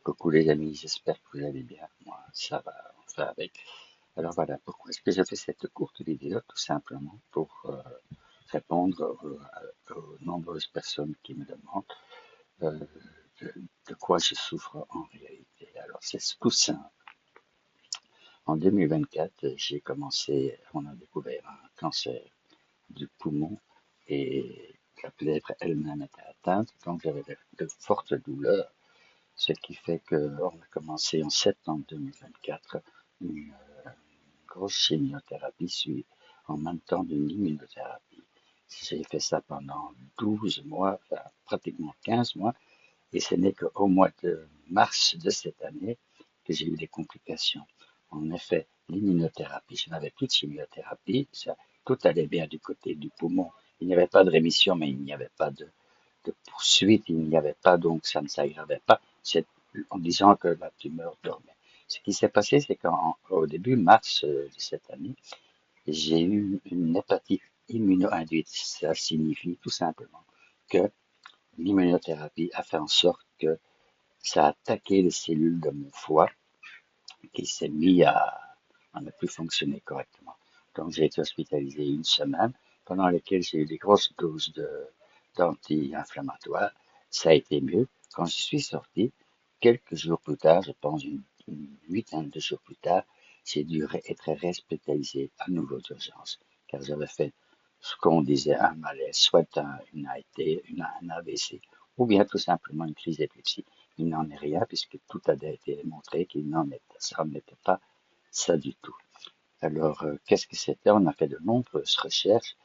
Coucou les amis, j'espère que vous allez bien. Moi, ça va, on fait avec. Alors voilà, pourquoi est-ce que j'ai fait cette courte vidéo? Tout simplement pour répondre aux nombreuses personnes qui me demandent euh, de, de quoi je souffre en réalité. Alors c'est tout simple. En 2024, on a découvert un cancer du poumon et la plèvre elle-même était atteinte, donc j'avais de fortes douleurs. Ce qui fait qu'on a commencé en septembre 2024 une grosse chimiothérapie suivie en même temps d'une immunothérapie. J'ai fait ça pendant 12 mois, enfin, pratiquement 15 mois, et ce n'est qu'au mois de mars de cette année que j'ai eu des complications. En effet, l'immunothérapie, je n'avais plus de chimiothérapie, tout allait bien du côté du poumon. Il n'y avait pas de rémission, mais il n'y avait pas de poursuite, il n'y avait pas, donc ça ne s'aggravait pas, en disant que la tumeur dormait. Ce qui s'est passé, c'est qu'au début mars de cette année, j'ai eu une hépatite immuno-induite. Ça signifie tout simplement que l'immunothérapie a fait en sorte que ça a attaqué les cellules de mon foie qui s'est mis à ne plus fonctionner correctement. Donc j'ai été hospitalisé une semaine pendant laquelle j'ai eu des grosses doses d'anti-inflammatoires. Ça a été mieux. Quand je suis sorti, quelques jours plus tard, je pense une huitaine de jours plus tard, j'ai dû être hospitalisé à nouveau d'urgence, car j'avais fait ce qu'on disait un malaise, soit une AIT, un AVC, ou bien tout simplement une crise d'épilepsie. Il n'en est rien, puisque tout a été démontré qu'il n'en était, ça n'était pas ça du tout. Alors, qu'est-ce que c'était? On a fait de nombreuses recherches.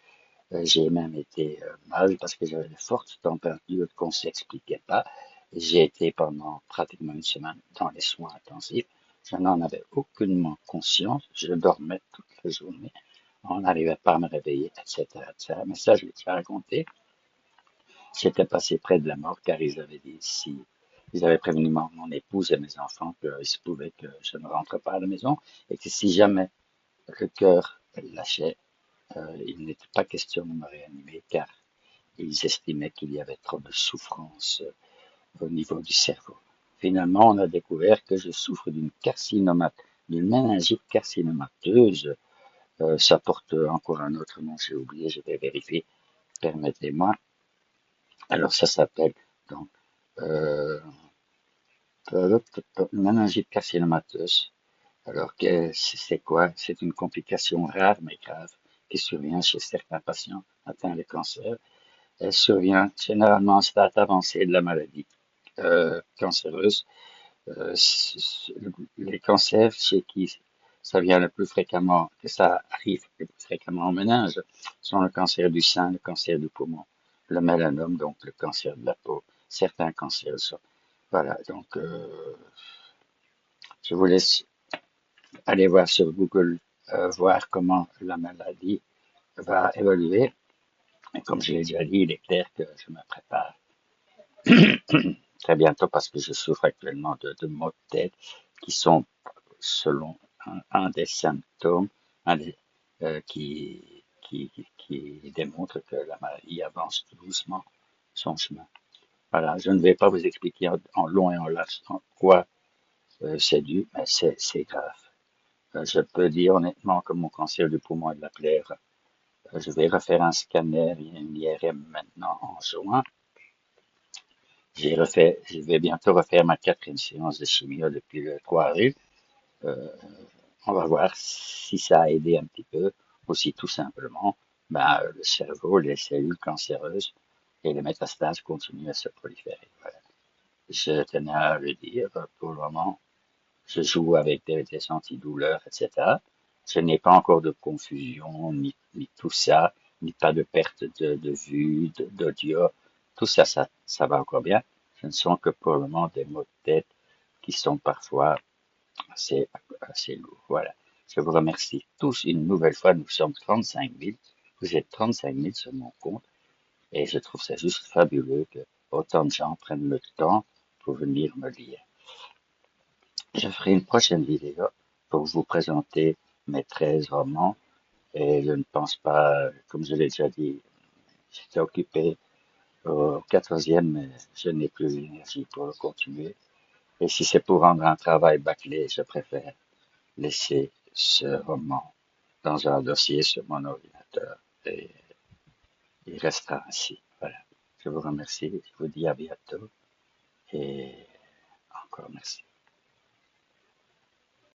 J'ai même été mal parce que j'avais de fortes températures qu'on ne s'expliquait pas. J'ai été pendant pratiquement une semaine dans les soins intensifs. Je n'en avais aucunement conscience. Je dormais toute la journée. On n'arrivait pas à me réveiller, etc., etc. Mais ça, je l'ai déjà raconté. J'étais passé près de la mort car ils avaient dit si ils avaient prévenu mon épouse et mes enfants qu'il se pouvait que je ne rentre pas à la maison et que si jamais le cœur lâchait, il n'était pas question de me réanimer car ils estimaient qu'il y avait trop de souffrance au niveau du cerveau. Finalement, on a découvert que je souffre d'une méningite carcinomateuse. Ça porte encore un autre nom, j'ai oublié, je vais vérifier. Permettez-moi. Alors ça s'appelle donc euh, méningite carcinomateuse. Alors c'est quoi? C'est une complication rare mais grave qui survient chez certains patients atteints de cancer. Elle survient généralement en stade avancé de la maladie cancéreuse. Euh, les cancers chez qui ça vient le plus fréquemment, que ça arrive le plus fréquemment au ménage, sont le cancer du sein, le cancer du poumon, le mélanome, donc le cancer de la peau, certains cancers. Voilà, donc je vous laisse aller voir sur Google, voir comment la maladie va évoluer. Et comme je l'ai déjà dit, il est clair que je me prépare très bientôt parce que je souffre actuellement de maux de tête qui sont, selon un des symptômes, un des, qui démontre que la maladie avance doucement son chemin. Voilà, je ne vais pas vous expliquer en long et en large en quoi c'est dû, mais c'est grave. Je peux dire honnêtement que mon cancer du poumon et de la plèvre, je vais refaire un scanner, une IRM maintenant en juin. Je vais bientôt refaire ma quatrième séance de chimio depuis le 3 avril. Euh, on va voir si ça a aidé un petit peu, aussi tout simplement, le cerveau, les cellules cancéreuses et les métastases continuent à se proliférer. Voilà. Je tenais à le dire, pour le moment, je joue avec des antidouleurs, etc. Je n'ai pas encore de confusion, ni tout ça, ni pas de perte de vue, d'audio. Tout ça, ça va encore bien. Ce ne sont que pour le moment des maux de tête qui sont parfois assez, assez lourds. Voilà. Je vous remercie tous une nouvelle fois. Nous sommes 35 000. Vous êtes 35 000 sur mon compte. Et je trouve ça juste fabuleux que autant de gens prennent le temps pour venir me lire. Je ferai une prochaine vidéo pour vous présenter mes 13 romans et je ne pense pas, comme je l'ai déjà dit, j'étais occupé au 14e, mais je n'ai plus l'énergie pour le continuer. Et si c'est pour rendre un travail bâclé, je préfère laisser ce roman dans un dossier sur mon ordinateur et il restera ainsi. Voilà. Je vous remercie, je vous dis à bientôt et encore merci.